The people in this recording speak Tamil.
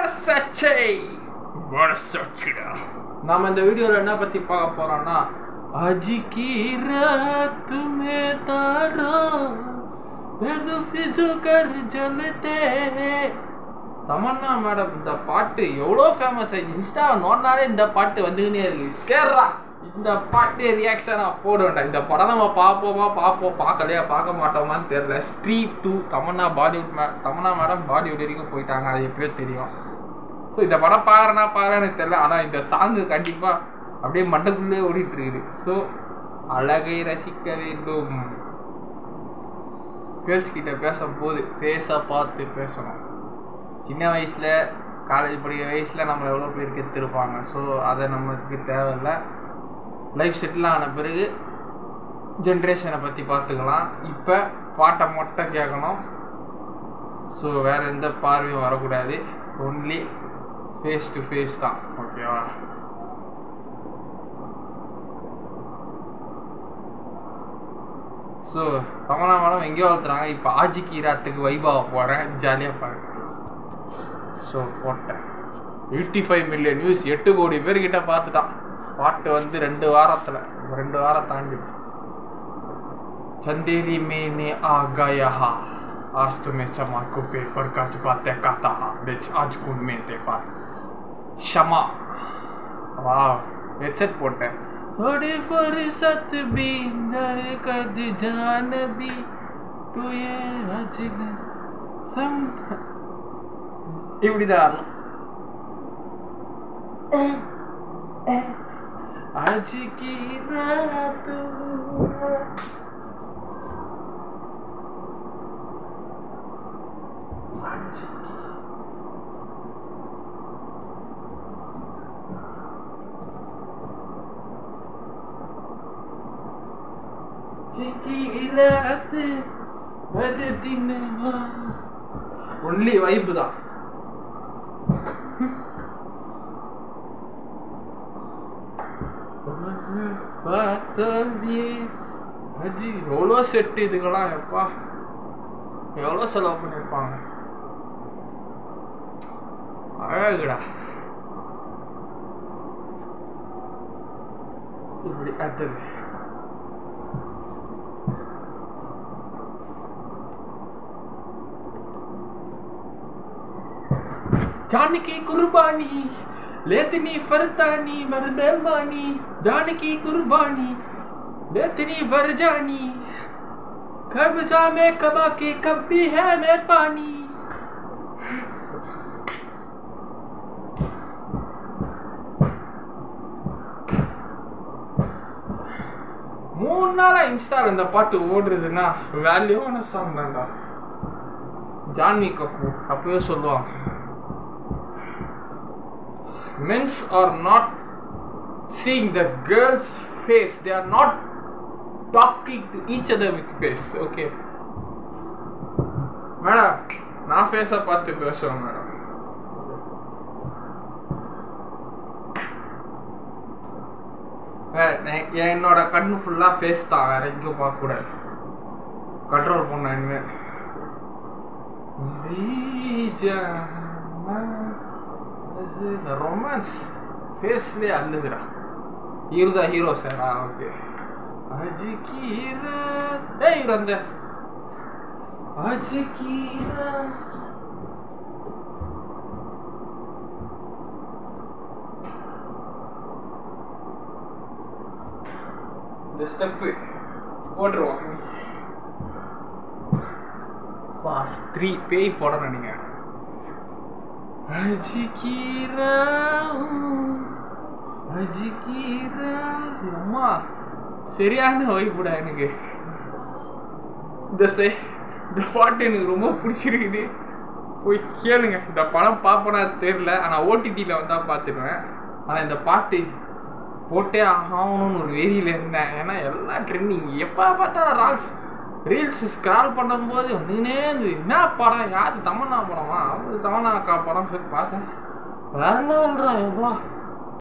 மனசாட்சி மனசாட்சிடா. நாம இந்த வீடியோல என்ன பத்தி பார்க்க போறோம்னா அஜிக்கி ராத் மே தாரா பெது ஃபிசு கர் ஜலதே. தமன்னா மேடம் இந்த பாட்டு எவ்வளோ ஃபேமஸ் ஆயிடுச்சு. இன்ஸ்டாவை நோண்டாலே இந்த பாட்டு வந்துக்கினே இருக்கு. சேர்றா இந்த பாட்டு ரியாக்ஷனாக போடுவேன்டா. இந்த படம் நம்ம பார்ப்போம் பார்க்கலையா பார்க்க மாட்டோமான்னு தெரியல. ஸ்ட்ரீட் 2 தமன்னா மேடம் பாலிவுட் வரைக்கும் போயிட்டாங்க, அது எப்படியோ தெரியும். ஸோ இந்த படம் பார்க்குறேன்னு தெரியல. ஆனால் இந்த சாங்கு கண்டிப்பாக அப்படியே மண்டக்குள்ளே ஓடிட்டு இருக்குது. ஸோ அழகை ரசிக்க வேண்டும். கேர்ள்ஸ் கிட்ட பேசும்போது ஃபேஸாக பார்த்து பேசணும். சின்ன வயசில் காலேஜ் படிக்கிற வயசில் நம்மளை எவ்வளோ பேர் கெடுத்துருப்பாங்க. ஸோ அதை நமக்கு தேவையில்லை. லைஃப் செட்டில் ஆன பிறகு ஜென்ரேஷனை பற்றி பார்த்துக்கலாம். இப்போ பாட்டை மட்டும் கேட்கணும். ஸோ வேறு எந்த பார்வையும் வரக்கூடாது. ஒன்லி ஃபேஸ் டு ஃபேஸ் தான். ஓகேவா? ஸோ தமன்னா மேடம் எங்கேயோ வளர்த்துறாங்க. இப்போ ஆஜிக்கி ராத்துக்கு வைபாக போகிறேன், ஜாலியாக பாருங்க. ஸோ போட்டேன் 85 மில்லியன் வியூஸ், 8 கோடி பேர்கிட்ட பார்த்துட்டான். பாட்டு வந்து 2 வாரம் தாண்டிடுச்சு. சந்தேரி மேனே ஆகாயா आज तुम्हें क्षमा को पेपर का चुपाते कहता बेच आज कुन में ते पार क्षमा. वाह हेडसेट போட்டேன். थोड़ी फुर्सत भी दर कद जान भी तू ये अजग सम இப்படிதான் आज की रात ஒன்லி வைப்பு தான். எவ்வளோ செட்டு இதுக்கெல்லாம் எப்பா எவ்வளோ செலவு பண்ணியிருப்பாங்க. அழகுடா. இப்படி அடுத்தது जानकी कुर्बानी लेतनी फरतानी मरदमानी जानकी कुर्बानी लेतनी फरजानी कब जामे कबा के कब भी है मैं पानी. மூணு நாளா இன்ஸ்டால இந்த பாட்டு ஓடுறதுன்னா வேல்யூவான சாங் தான்டா. ஜான்வி கபூர் அப்பவே சொல்லுவாங்க, men are not seeing the girl's face, they are not talking to each other with face. Okay madam, நான் ஃபேஸை பார்த்து பேசுவேன் மேடம். என்னோட கண்ணு ஃபுல்லாக ஃபேஸ் தான், வேற எங்கேயும் பார்க்கக்கூடாது. கண்ட்ரோல் பண்ண இனிமேல். ரொமான்ஸ் ஃபேஸ்லேயே அல்லதுடா. ஹீரோதா ஹீரோ சாரா? ஓகே. அஜிக்கி ராத் இவர் அந்த அஜிக்கி ராத் இந்த ஸ்டெப்பு போட்டுருவோம். ஃபாஸ்ட் 3 பேய் போடணும் நீங்கள். அம்மா சரியான வைப்புடா எனக்கு. இந்த பாட்டு எனக்கு ரொம்ப பிடிச்சிருக்குது. போய் கேளுங்க. இந்த படம் பார்ப்போனா தெரியல, ஆனால் ஓடிடியில் வந்தால் பார்த்துடுவேன். ஆனால் இந்த பாட்டு போட்டே ஆகணும்னு ஒரு வெறியில் இருந்தேன். ஏன்னா எல்லாம் ட்ரெண்டிங். எப்போ பார்த்தா ரீல்ஸ் ஸ்க்ரால் பண்ணும்போது வந்துனே இது என்ன படம், யார் தமன்னா படமா, அவர் தமன்னா அக்கா படம் சொல்லி பார்த்தேன். வேற என்ன சொல்கிறான் எவ்வளோ